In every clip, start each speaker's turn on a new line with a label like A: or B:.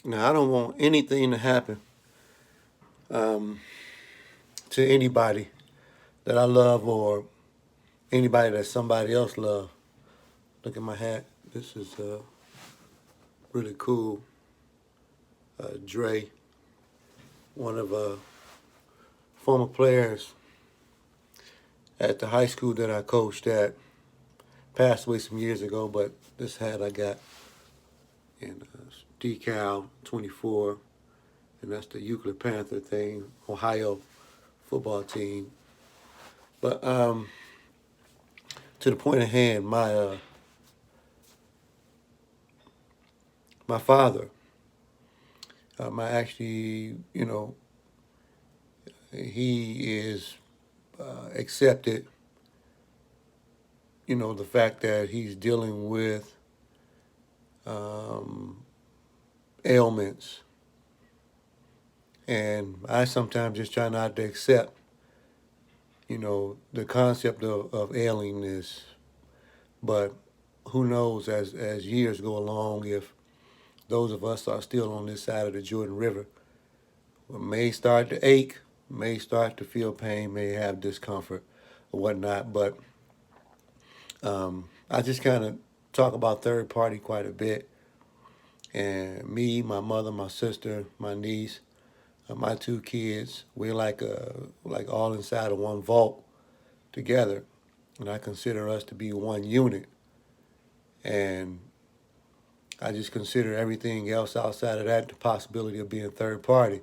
A: Now, I don't want anything to happen um, to anybody that I love or anybody that somebody else love. Look at my hat. This is really cool. Dre, one of former players at the high school that I coached at, passed away some years ago, but this hat I got in decal 24, and that's the Euclid Panther thing, Ohio football team. But to the point at hand, my father, my actually, he is accepted, the fact that he's dealing with um, ailments. And I sometimes just try not to accept, the concept of ailingness. But who knows, as years go along, if those of us are still on this side of the Jordan River, may start to ache, may start to feel pain, may have discomfort or whatnot. But I just kind of talk about third party quite a bit. And me, my mother, my sister, my niece, my two kids, we're like all inside of one vault together, and I consider us to be one unit. And I just consider everything else outside of that the possibility of being third party.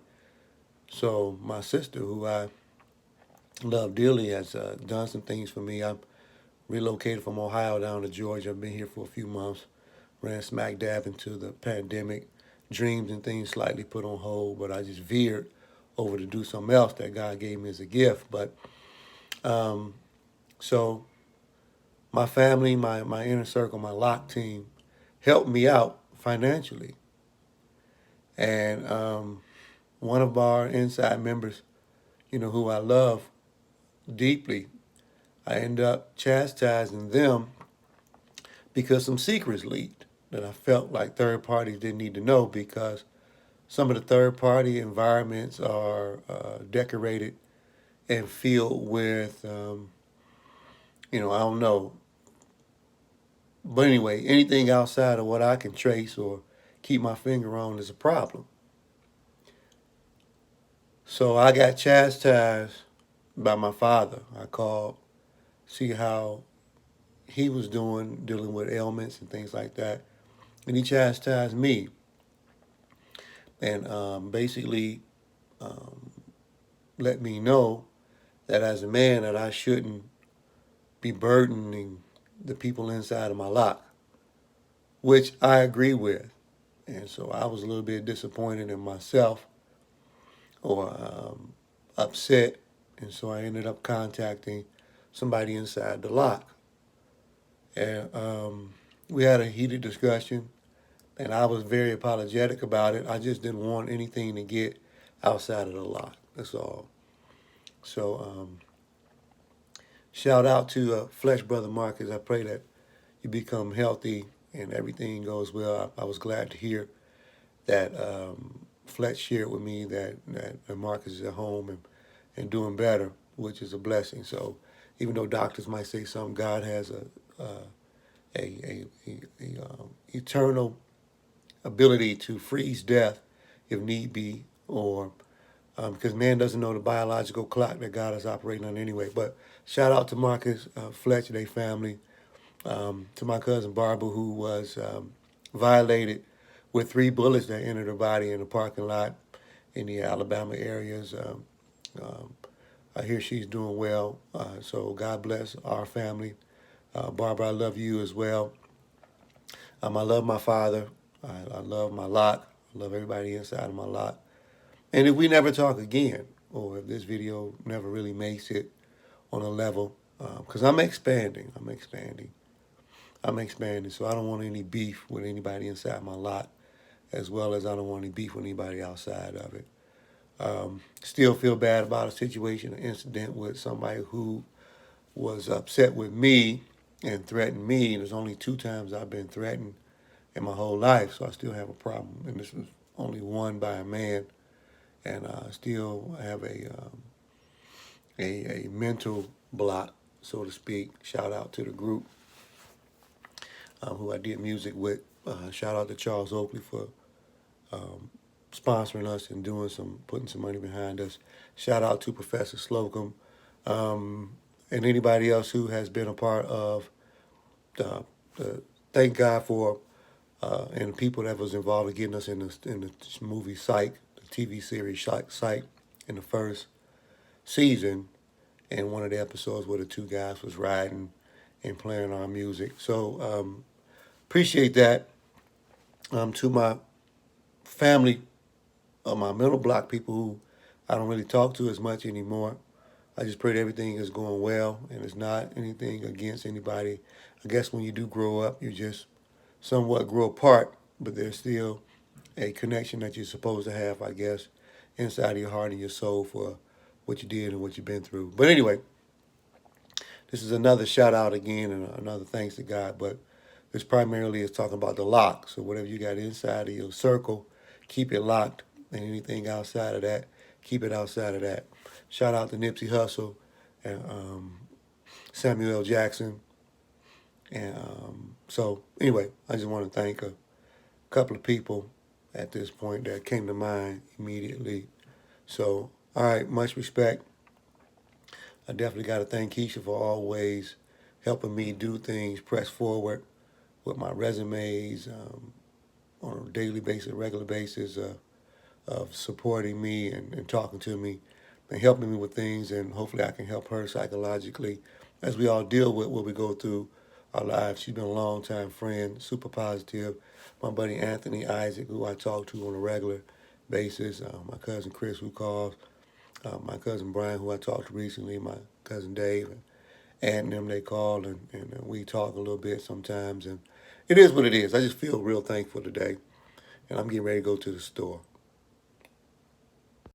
A: So my sister, who I love dearly, has done some things for me. I'm relocated from Ohio down to Georgia. I've been here for a few months. Ran smack dab into the pandemic. Dreams and things slightly put on hold, but I just veered over to do something else that God gave me as a gift. But um, so my family, my inner circle, my lock team helped me out financially. And one of our inside members, who I love deeply, I end up chastising them because some secrets leaked that I felt like third parties didn't need to know, because some of the third party environments are decorated and filled with, I don't know. But anyway, anything outside of what I can trace or keep my finger on is a problem. So I got chastised by my father. I called, see how he was doing, dealing with ailments and things like that. And he chastised me and basically um, let me know that as a man that I shouldn't be burdening the people inside of my lock, which I agree with. And so I was a little bit disappointed in myself or upset. And so I ended up contacting somebody inside the lock. And we had a heated discussion, and I was very apologetic about it. I just didn't want anything to get outside of the lock. That's all. So shout out to Flesh Brother Marcus. I pray that you become healthy and everything goes well. I was glad to hear that Fletch shared with me that Marcus is at home and doing better, which is a blessing. So even though doctors might say something, God has a eternal ability to freeze death if need be, or because man doesn't know the biological clock that God is operating on anyway. But shout out to Marcus, Fletch, their family, to my cousin Barbara, who was violated with 3 bullets that entered her body in a parking lot in the Alabama areas. Um, I hear she's doing well. So God bless our family. Barbara, I love you as well. I love my father. I love my lot. I love everybody inside of my lot. And if we never talk again, or if this video never really makes it on a level, because I'm expanding. So I don't want any beef with anybody inside my lot, as well as I don't want any beef with anybody outside of it. Still feel bad about a situation, an incident with somebody who was upset with me and threatened me. There's only 2 times I've been threatened in my whole life, so I still have a problem. And this was only won by a man, and still have a mental block, so to speak. Shout out to the group who I did music with. Shout out to Charles Oakley for sponsoring us and putting some money behind us. Shout out to Professor Slocum, and anybody else who has been a part of the thank God for and the people that was involved in getting us in the movie Psych, the TV series Psych, in the first season, and one of the episodes where the two guys was riding and playing our music. So appreciate that. To my family, my middle block people who I don't really talk to as much anymore. I just pray that everything is going well and it's not anything against anybody. I guess when you do grow up, you just somewhat grow apart, but there's still a connection that you're supposed to have, I guess, inside of your heart and your soul for what you did and what you've been through. But anyway, this is another shout out again and another thanks to God. But this primarily is talking about the lock. So whatever you got inside of your circle, keep it locked. And anything outside of that, keep it outside of that. Shout out to Nipsey Hussle and Samuel L. Jackson. And so anyway, I just want to thank a couple of people at this point that came to mind immediately. So, all right, much respect. I definitely got to thank Keisha for always helping me do things, press forward with my resumes on a daily basis, regular basis, of supporting me and talking to me and helping me with things. And hopefully I can help her psychologically as we all deal with what we go through our lives. She's been a long time friend, super positive. My buddy Anthony Isaac, who I talk to on a regular basis. My cousin Chris, who calls. My cousin Brian, who I talked to recently. My cousin Dave. And them, they call and we talk a little bit sometimes. And it is what it is. I just feel real thankful today. And I'm getting ready to go to the store.